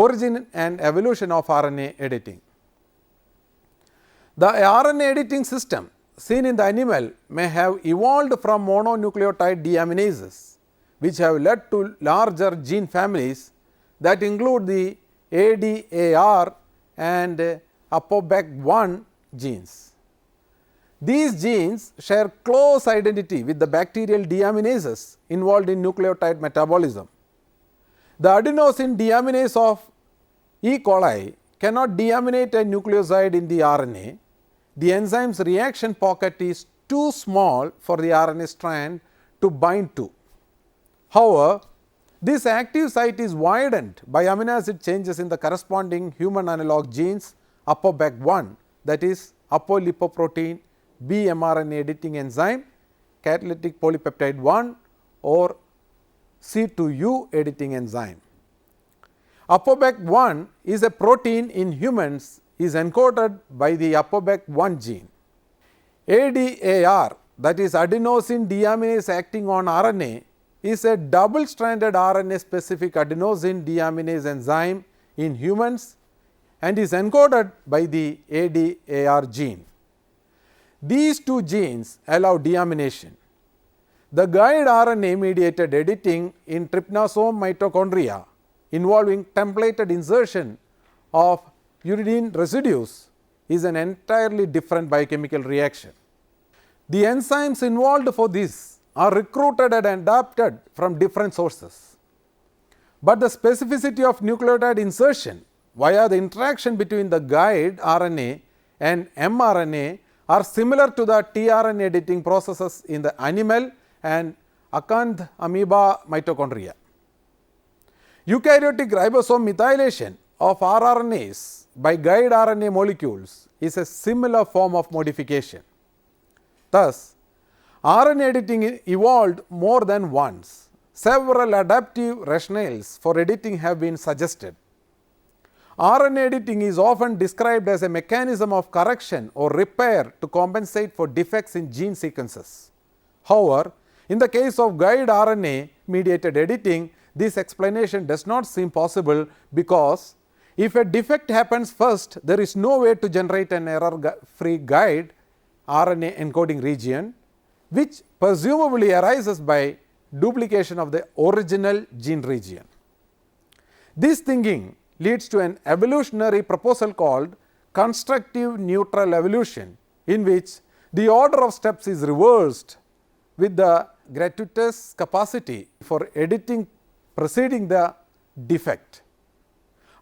Origin and evolution of RNA editing. The RNA editing system seen in the animal may have evolved from mononucleotide deaminases, which have led to larger gene families that include the ADAR and ApoBec1 genes. These genes share close identity with the bacterial deaminases involved in nucleotide metabolism. The adenosine deaminase of E. coli cannot deaminate a nucleoside in the RNA. The enzyme's reaction pocket is too small for the RNA strand to bind to. However, this active site is widened by amino acid changes in the corresponding human analog genes ApoBec1, that is apolipoprotein B mRNA editing enzyme, catalytic polypeptide 1 or C2U editing enzyme. ApoBec1 is a protein in humans is encoded by the ApoBec1 gene. ADAR, that is adenosine deaminase acting on RNA, is a double stranded RNA specific adenosine deaminase enzyme in humans and is encoded by the ADAR gene. These two genes allow deamination. The guide RNA mediated editing in trypanosome mitochondria involving templated insertion of uridine residues is an entirely different biochemical reaction. The enzymes involved for this are recruited and adapted from different sources, but the specificity of nucleotide insertion via the interaction between the guide RNA and mRNA are similar to the tRNA editing processes in the animal and acanth amoeba mitochondria. Eukaryotic ribosome methylation of rRNAs by guide RNA molecules is a similar form of modification. Thus, RNA editing evolved more than once. Several adaptive rationales for editing have been suggested. RNA editing is often described as a mechanism of correction or repair to compensate for defects in gene sequences. However, in the case of guide RNA mediated editing, this explanation does not seem possible because if a defect happens first, there is no way to generate an error-free guide RNA encoding region, which presumably arises by duplication of the original gene region. This thinking leads to an evolutionary proposal called constructive neutral evolution, in which the order of steps is reversed with the gratuitous capacity for editing preceding the defect.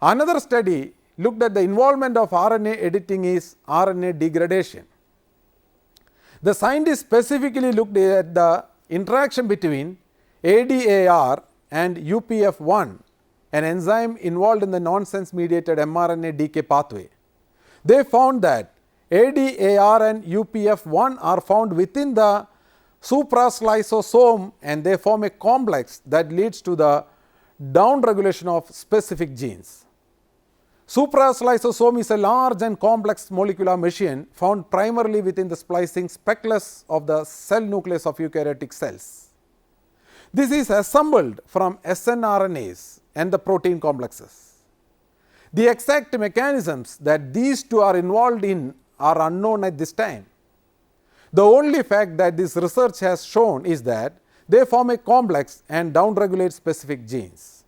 Another study looked at the involvement of RNA editing is RNA degradation. The scientists specifically looked at the interaction between ADAR and UPF1, an enzyme involved in the nonsense mediated mRNA decay pathway. They found that ADAR and UPF1 are found within the supraslysoosome and they form a complex that leads to the downregulation of specific genes. Supraslysoosome is a large and complex molecular machine found primarily within the splicing speculus of the cell nucleus of eukaryotic cells. This is assembled from snRNAs and the protein complexes. The exact mechanisms that these two are involved in are unknown at this time. The only fact that this research has shown is that they form a complex and downregulate specific genes.